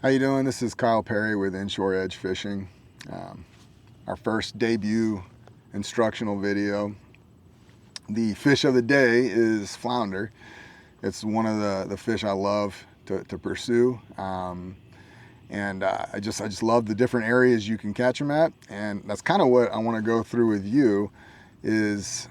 How you doing? This is Kyle Perry with Inshore Edge Fishing. Our first debut instructional video. The fish of the day is flounder. It's one of the fish I love to pursue. I just love the different areas you can catch them at, and that's kind of what I want to go through with you. Is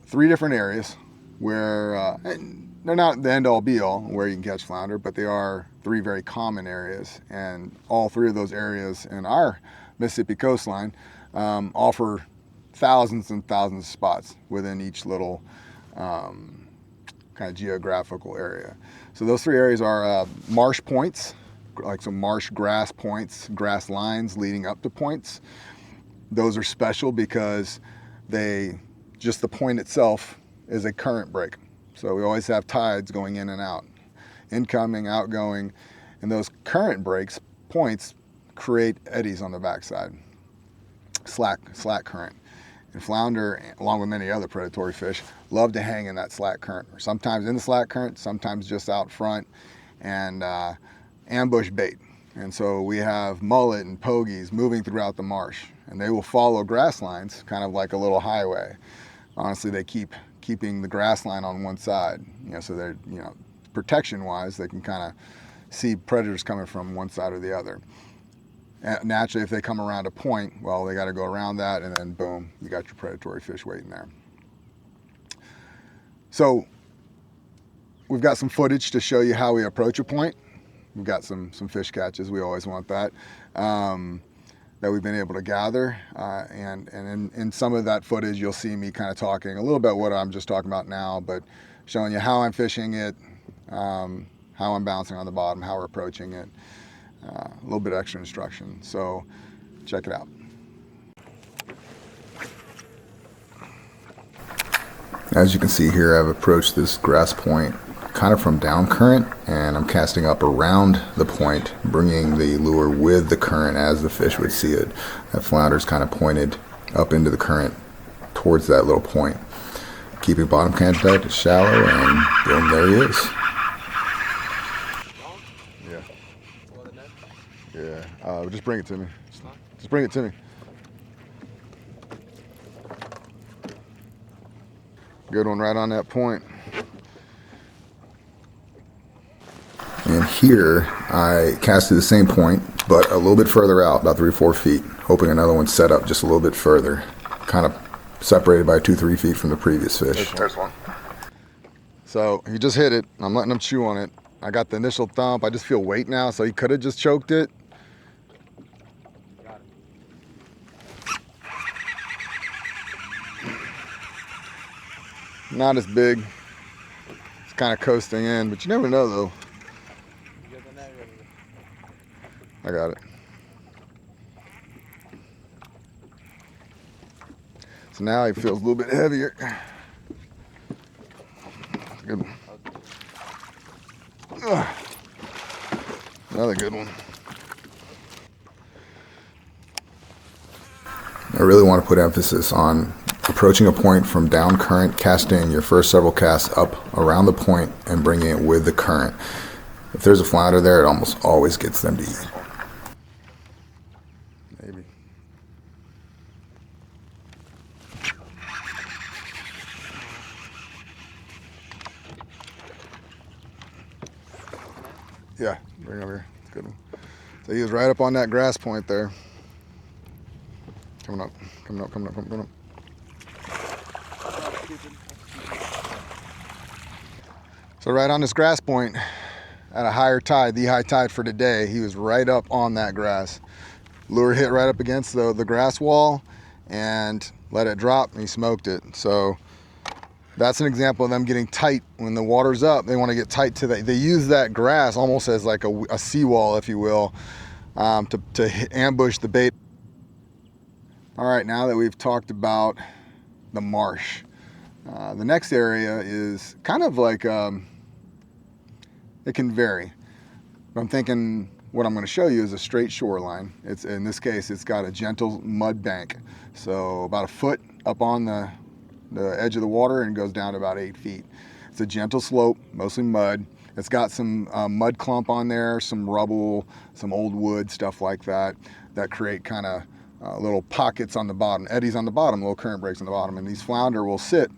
3 different areas where they're not the end-all be-all where you can catch flounder, but they are 3 very common areas, and all 3 of those areas in our Mississippi coastline offer thousands and thousands of spots within each little kind of geographical area. So those 3 areas are marsh points, like some marsh grass points, grass lines leading up to points. Those are special because just the point itself is a current break. So we always have tides going in and out, incoming, outgoing, and those current breaks, points, create eddies on the backside, slack current. And flounder, along with many other predatory fish, love to hang in that slack current, or sometimes in the slack current, sometimes just out front, and ambush bait. And so we have mullet and pogies moving throughout the marsh, and they will follow grass lines, kind of like a little highway. Honestly, they keeping the grass line on one side, so they're, protection-wise, they can kind of see predators coming from one side or the other. And naturally, if they come around a point, well, they got to go around that, and then boom, you got your predatory fish waiting there. So we've got some footage to show you how we approach a point. We've got some fish catches. We always want that. That we've been able to gather, and in some of that footage you'll see me kind of talking a little bit what I'm just talking about now, but showing you how I'm fishing it, how I'm bouncing on the bottom, how we're approaching it, a little bit of extra instruction. So check it out. As you can see here, I've approached this grass point kind of from down current, and I'm casting up around the point, bringing the lure with the current as the fish would see it. That flounder's kind of pointed up into the current towards that little point. Keeping bottom contact shallow, and boom, there he is. Yeah. Just bring it to me. Just bring it to me. Good one right on that point. And here I casted the same point, but a little bit further out, about 3 or 4 feet, hoping another one set up just a little bit further, kind of separated by 2 or 3 feet from the previous fish. There's one. So he just hit it. I'm letting him chew on it. I got the initial thump. I just feel weight now, so he could have just choked it. Not as big. It's kind of coasting in, but you never know though. I got it. So now he feels a little bit heavier. Good one. Another good one. I really want to put emphasis on approaching a point from down current, casting your first several casts up around the point and bringing it with the current. If there's a flounder there, it almost always gets them to eat. Maybe. Yeah, bring it over here. It's a good one. So he was right up on that grass point there. Coming up, coming up, coming up, coming up. So right on this grass point, at a higher tide, the high tide for today, he was right up on that grass. Lure hit right up against the grass wall and let it drop, and he smoked it. So that's an example of them getting tight when the water's up. They want to get tight to that. They use that grass almost as like a seawall, if you will, to ambush the bait. All right, now that we've talked about the marsh, the next area is kind of like, it can vary. But I'm thinking what I'm going to show you is a straight shoreline. It's, in this case, it's got a gentle mud bank. So about a foot up on the edge of the water and goes down to about 8 feet. It's a gentle slope, mostly mud, It's got some mud clump on there, some rubble, some old wood, stuff like that, that create kind of little pockets on the bottom, eddies on the bottom, little current breaks on the bottom. And these flounder will sit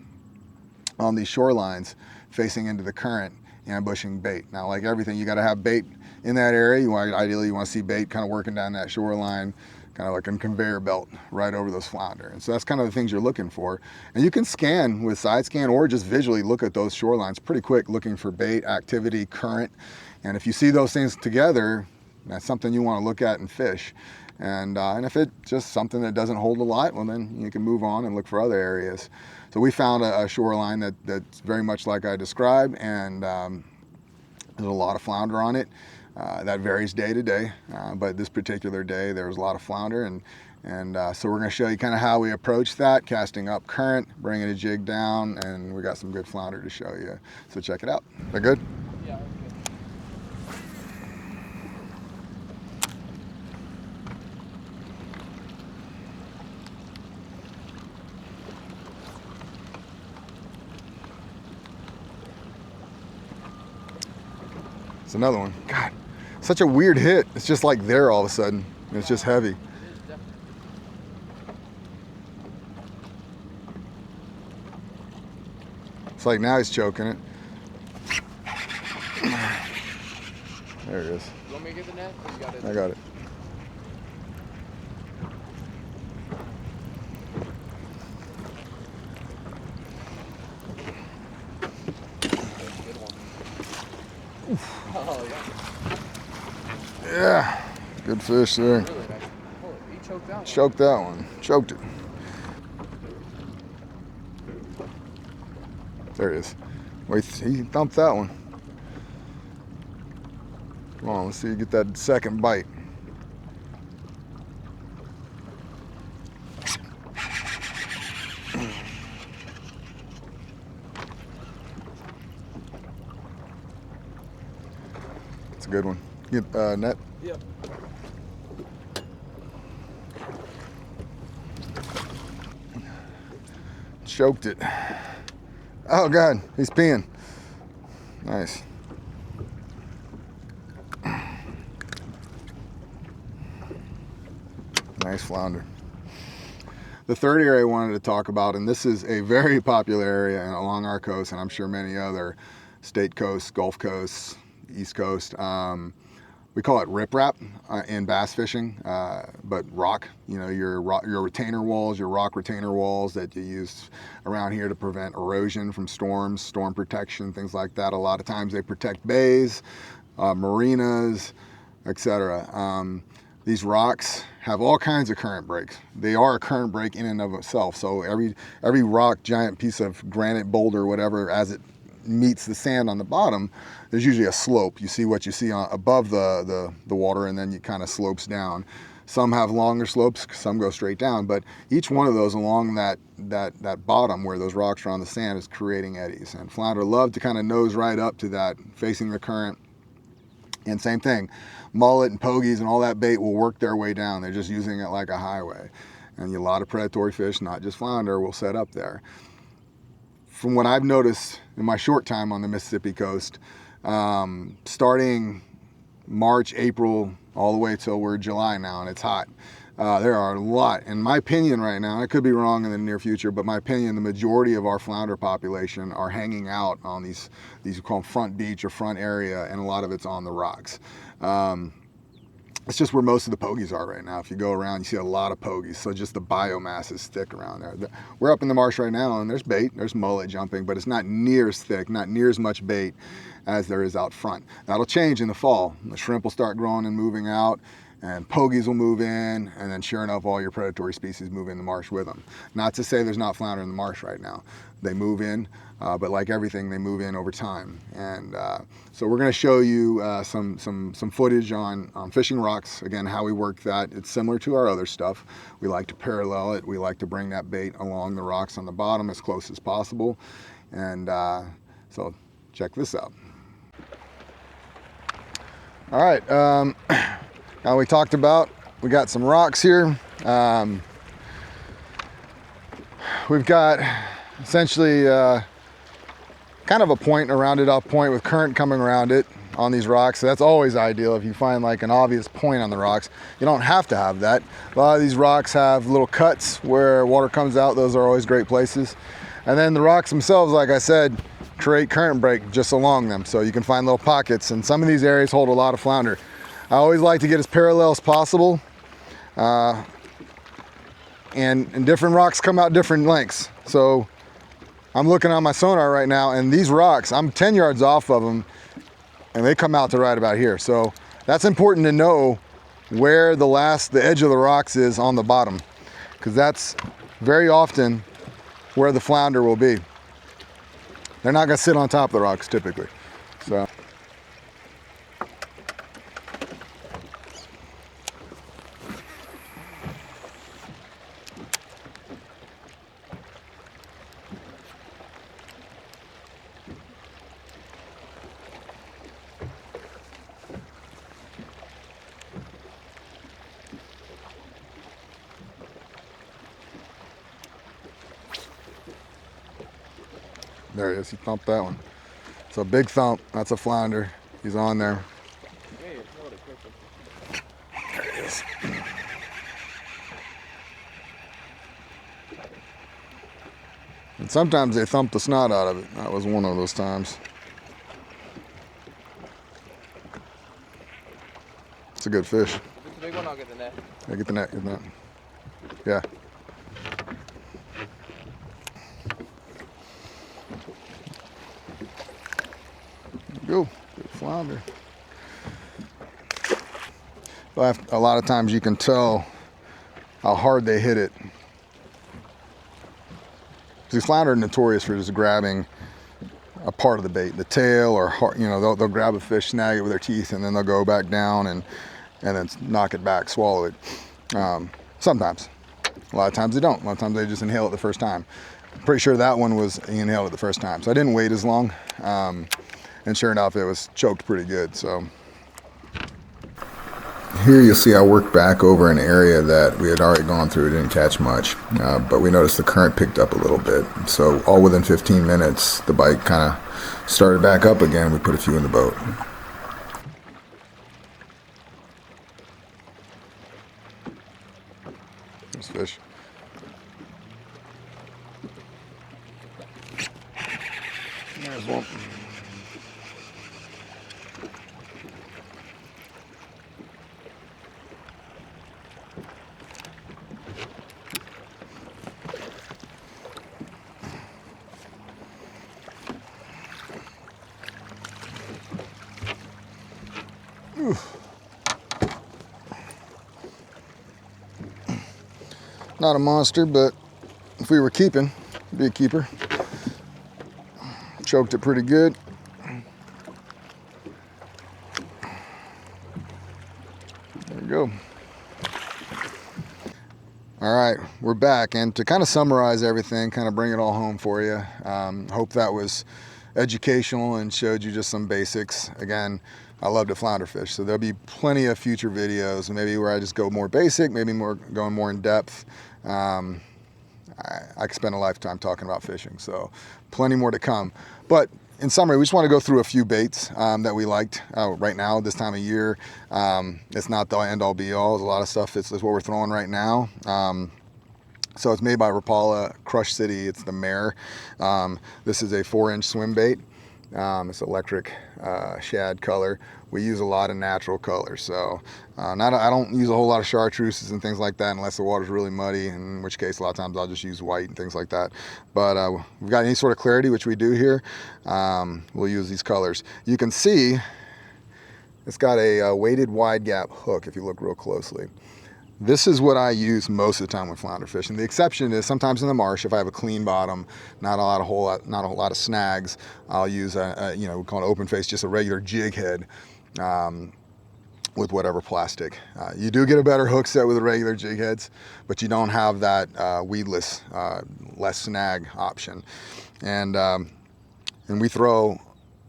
on these shorelines facing into the current, ambushing bait. Now, like everything, you got to have bait in that area. Ideally, you want to see bait kind of working down that shoreline, kind of like a conveyor belt right over those flounder. And so that's kind of the things you're looking for. And you can scan with side scan or just visually look at those shorelines pretty quick, looking for bait, activity, current. And if you see those things together, that's something you want to look at and fish. And if it's just something that doesn't hold a lot, well, then you can move on and look for other areas. So we found a shoreline that's very much like I described, and there's a lot of flounder on it. That varies day to day, but this particular day there was a lot of flounder, and so we're going to show you kind of how we approach that, casting up current, bringing a jig down, and we got some good flounder to show you. So check it out. Is that good? Yeah, that's good. It's another one. God, such a weird hit. It's just like there all of a sudden. It's just heavy. It is definitely. It's like now he's choking it. There it is. You want me to get the net? Or you got it? I got it. Good one. Oh, yeah. Yeah, good fish there. Really nice. Oh, he choked that one. Choked that one. Choked it. There it is. Wait, he thumped that one. Come on, let's see you get that second bite. It's a good one. Get net. Yep. Choked it. Oh God, he's peeing. Nice. Nice flounder. The third area I wanted to talk about, and this is a very popular area along our coast, and I'm sure many other state coasts, Gulf coasts, East Coast. We call it riprap in bass fishing, but rock. You know, your retainer walls, your rock retainer walls that you use around here to prevent erosion from storms, storm protection, things like that. A lot of times they protect bays, marinas, etc. These rocks have all kinds of current breaks. They are a current break in and of itself. So every rock, giant piece of granite, boulder, whatever, as it meets the sand on the bottom, there's usually a slope. You see what you see above the water, and then it kind of slopes down. Some have longer slopes, some go straight down, but each one of those along that bottom where those rocks are on the sand is creating eddies. And flounder love to kind of nose right up to that, facing the current. And same thing, mullet and pogies and all that bait will work their way down. They're just using it like a highway. And a lot of predatory fish, not just flounder, will set up there. From what I've noticed in my short time on the Mississippi coast, starting March, April, all the way till we're July now, and it's hot. There are a lot, in my opinion right now, I could be wrong in the near future, but my opinion, the majority of our flounder population are hanging out on these we call them front beach or front area, and a lot of it's on the rocks. It's just where most of the pogies are right now. If you go around, you see a lot of pogies, so just the biomass is thick around there. We're up in the marsh right now, and there's bait, there's mullet jumping, but it's not near as thick, not near as much bait as there is out front. That'll change in the fall. The shrimp will start growing and moving out, and pogies will move in, and then sure enough, all your predatory species move in the marsh with them. Not to say there's not flounder in the marsh right now. They move in, but like everything, they move in over time. And so we're gonna show you some footage on fishing rocks, again, how we work that. It's similar to our other stuff. We like to parallel it. We like to bring that bait along the rocks on the bottom as close as possible. And so check this out. All right, now we talked about, we got some rocks here. We've got essentially kind of a point, a rounded off point with current coming around it on these rocks. So that's always ideal if you find like an obvious point on the rocks. You don't have to have that. A lot of these rocks have little cuts where water comes out. Those are always great places. And then the rocks themselves, like I said, create current break just along them. So you can find little pockets, and some of these areas hold a lot of flounder. I always like to get as parallel as possible. And different rocks come out different lengths. So I'm looking on my sonar right now, and these rocks, I'm 10 yards off of them, and they come out to right about here. So that's important to know where the edge of the rocks is on the bottom, because that's very often where the flounder will be. They're not gonna sit on top of the rocks typically. So. There he is, he thumped that one. So big thump, that's a flounder. He's on there. There he is. And sometimes they thump the snot out of it. That was one of those times. It's a good fish. If it's a big one, I'll get the net. Yeah, get the net, get the net. Yeah. Go, good flounder. A lot of times you can tell how hard they hit it. These flounder are notorious for just grabbing a part of the bait, the tail, or you know, they'll grab a fish, snag it with their teeth, and then they'll go back down and then knock it back, swallow it. Sometimes. A lot of times they don't. A lot of times they just inhale it the first time. I'm pretty sure that one he inhaled it the first time. So I didn't wait as long. And sure enough, it was choked pretty good. So here you'll see I worked back over an area that we had already gone through. Didn't catch much, but we noticed the current picked up a little bit. So all within 15 minutes, the bite kind of started back up again. We put a few in the boat. There's fish. There's one. Not a monster, but if we were keeping, it'd be a keeper. Choked it pretty good. There we go. All right, we're back, and to kind of summarize everything, kind of bring it all home for you. Hope that was educational and showed you just some basics. Again, I love to flounder fish, so there'll be plenty of future videos, maybe where I just go more basic, maybe going more in depth. I could spend a lifetime talking about fishing, so plenty more to come. But in summary, we just want to go through a few baits that we liked right now, this time of year. It's not the end-all be-all. There's a lot of stuff that's what we're throwing right now. So it's made by Rapala, Crush City. It's the Mare. This is a 4-inch swim bait. It's electric shad color. We use a lot of natural colors, so I don't use a whole lot of chartreuses and things like that unless the water's really muddy, in which case a lot of times I'll just use white and things like that. But we've got any sort of clarity, which we do here, we'll use these colors. You can see it's got a weighted wide gap hook if you look real closely. This is what I use most of the time with flounder fishing. The exception is sometimes in the marsh, if I have a clean bottom, not a whole lot of snags, I'll use we call it open face, just a regular jig head with whatever plastic. You do get a better hook set with the regular jig heads, but you don't have that weedless, less snag option. And we throw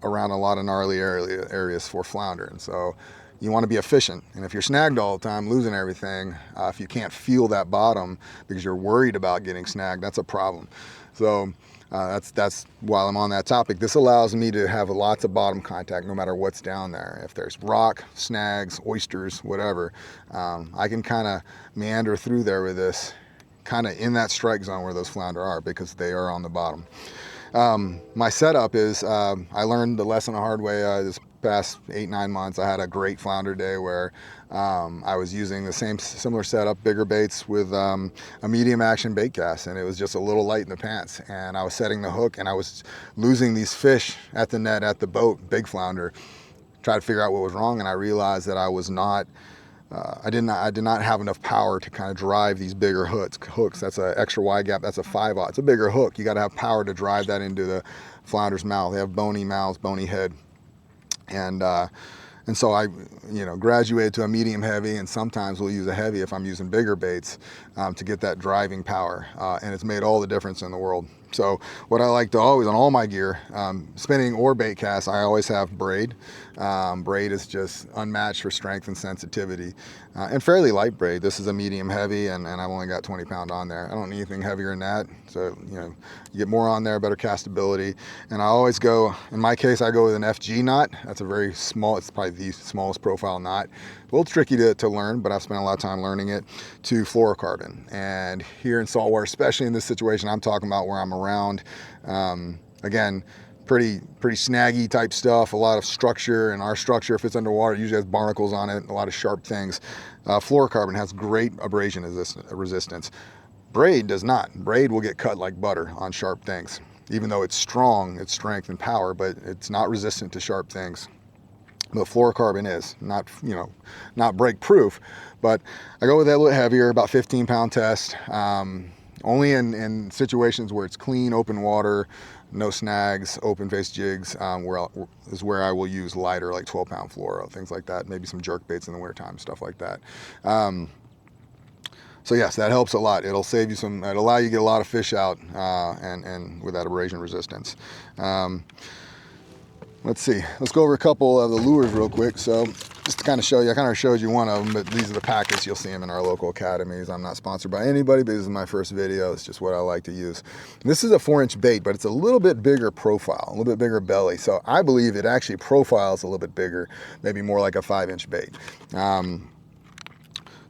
around a lot of gnarly areas for flounder, and so you want to be efficient. And if you're snagged all the time, losing everything, if you can't feel that bottom because you're worried about getting snagged, that's a problem. So That's while I'm on that topic, this allows me to have lots of bottom contact no matter what's down there. If there's rock, snags, oysters, whatever, I can kind of meander through there with this, kind of in that strike zone where those flounder are, because they are on the bottom. My setup is, I learned the lesson the hard way this past 8-9 months. I had a great flounder day where I was using the similar setup, bigger baits with a medium action bait cast, and it was just a little light in the pants, and I was setting the hook and I was losing these fish at the net, at the boat, big flounder. Tried to figure out what was wrong, and I realized that I was not I did not have enough power to kind of drive these bigger hooks. That's an extra wide gap. That's a 5/0. It's a bigger hook. You got to have power to drive that into the flounder's mouth. They have bony mouths, bony head, and so I, graduated to a medium heavy, and sometimes we'll use a heavy if I'm using bigger baits to get that driving power, and it's made all the difference in the world. So what I like to always, on all my gear, spinning or bait cast, I always have braid. Braid is just unmatched for strength and sensitivity, and fairly light braid. This is a medium heavy, and I've only got 20 pound on there. I don't need anything heavier than that. So, you get more on there, better castability. And I always go, in my case, I go with an FG knot. That's a very small, it's probably the smallest profile knot. A little tricky to learn, but I've spent a lot of time learning it, to fluorocarbon. And here in saltwater, especially in this situation I'm talking about where I'm around, again, pretty snaggy type stuff, a lot of structure, and our structure, if it's underwater, usually has barnacles on it, a lot of sharp things. Fluorocarbon has great abrasion resistance. Braid does not. Braid will get cut like butter on sharp things, even though it's strong, its strength and power, but it's not resistant to sharp things. But fluorocarbon is not break proof, but I go with that a little heavier, about 15 pound test, only in situations where it's clean, open water, no snags, open face jigs, where I will use lighter, like 12 pound fluoro, things like that, maybe some jerk baits in the wintertime, stuff like that. So yes, that helps a lot. It'll save you it'll allow you to get a lot of fish out, and with that abrasion resistance. Let's see, let's go over a couple of the lures real quick. So just to kind of show you, I kind of showed you one of them, but these are the packets. You'll see them in our local academies. I'm not sponsored by anybody, but this is my first video. It's just what I like to use. This is a 4-inch bait, but it's a little bit bigger profile, a little bit bigger belly. So I believe it actually profiles a little bit bigger, maybe more like a 5-inch bait.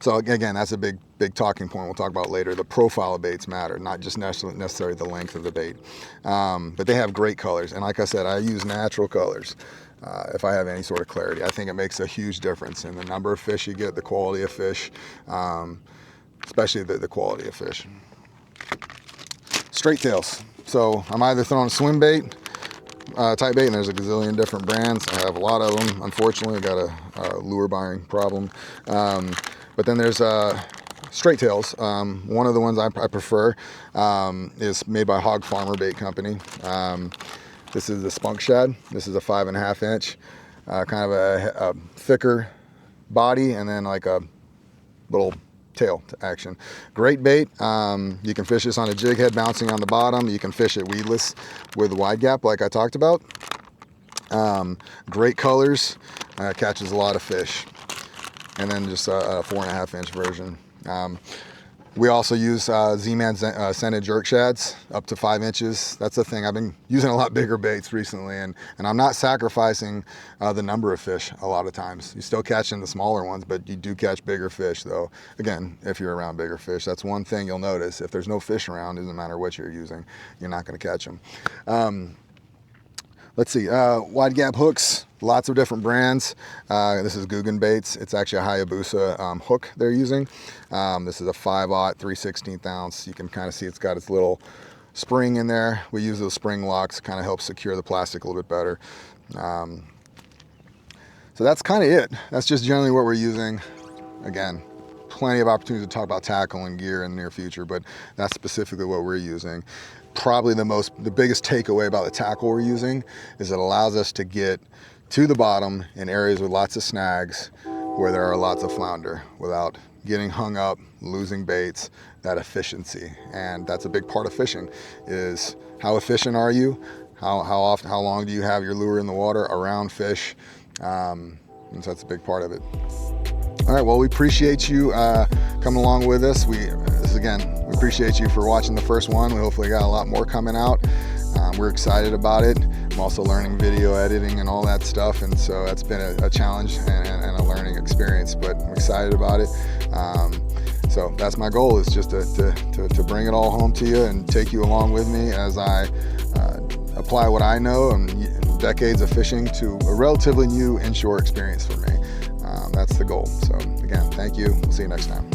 So again, that's a big talking point we'll talk about later. The profile of baits matter, not just necessarily the length of the bait. But they have great colors. And like I said, I use natural colors if I have any sort of clarity. I think it makes a huge difference in the number of fish you get, the quality of fish, especially the quality of fish. Straight tails. So I'm either throwing a swim bait, type bait, and there's a gazillion different brands. I have a lot of them. Unfortunately, I got a lure buying problem. But then there's straight tails. One of the ones I prefer is made by Hog Farmer Bait Company. This is the Spunk Shad. This is a 5.5 inch, kind of a thicker body, and then like a little tail to action. Great bait. You can fish this on a jig head bouncing on the bottom. You can fish it weedless with a wide gap like I talked about. Great colors, catches a lot of fish. And then just a 4.5 inch version. We also use Z-Man scented jerk shads up to 5 inches. That's the thing. I've been using a lot bigger baits recently, and I'm not sacrificing the number of fish a lot of times. You're still catching the smaller ones, but you do catch bigger fish, though. Again, if you're around bigger fish, that's one thing you'll notice. If there's no fish around, it doesn't matter what you're using, you're not going to catch them. Let's see, wide gap hooks, lots of different brands. This is Guggen Baits. It's actually a Hayabusa hook they're using. This is a 5/0, 3/16 ounce. You can kind of see it's got its little spring in there. We use those spring locks, kind of help secure the plastic a little bit better. So that's kind of it. That's just generally what we're using. Again, plenty of opportunities to talk about tackle and gear in the near future, but that's specifically what we're using. Probably the biggest takeaway about the tackle we're using is it allows us to get to the bottom in areas with lots of snags where there are lots of flounder without getting hung up, losing baits, that efficiency. And that's a big part of fishing, is how efficient are you? How long do you have your lure in the water around fish? And so that's a big part of it. All right, well, we appreciate you coming along with us. We appreciate you for watching the first one. We hopefully got a lot more coming out. We're excited about it. I'm also learning video editing and all that stuff, and so that's been a challenge and a learning experience, but I'm excited about it. So that's my goal, is just to bring it all home to you and take you along with me as I apply what I know and decades of fishing to a relatively new inshore experience for me. That's the goal. So again, thank you. We'll see you next time.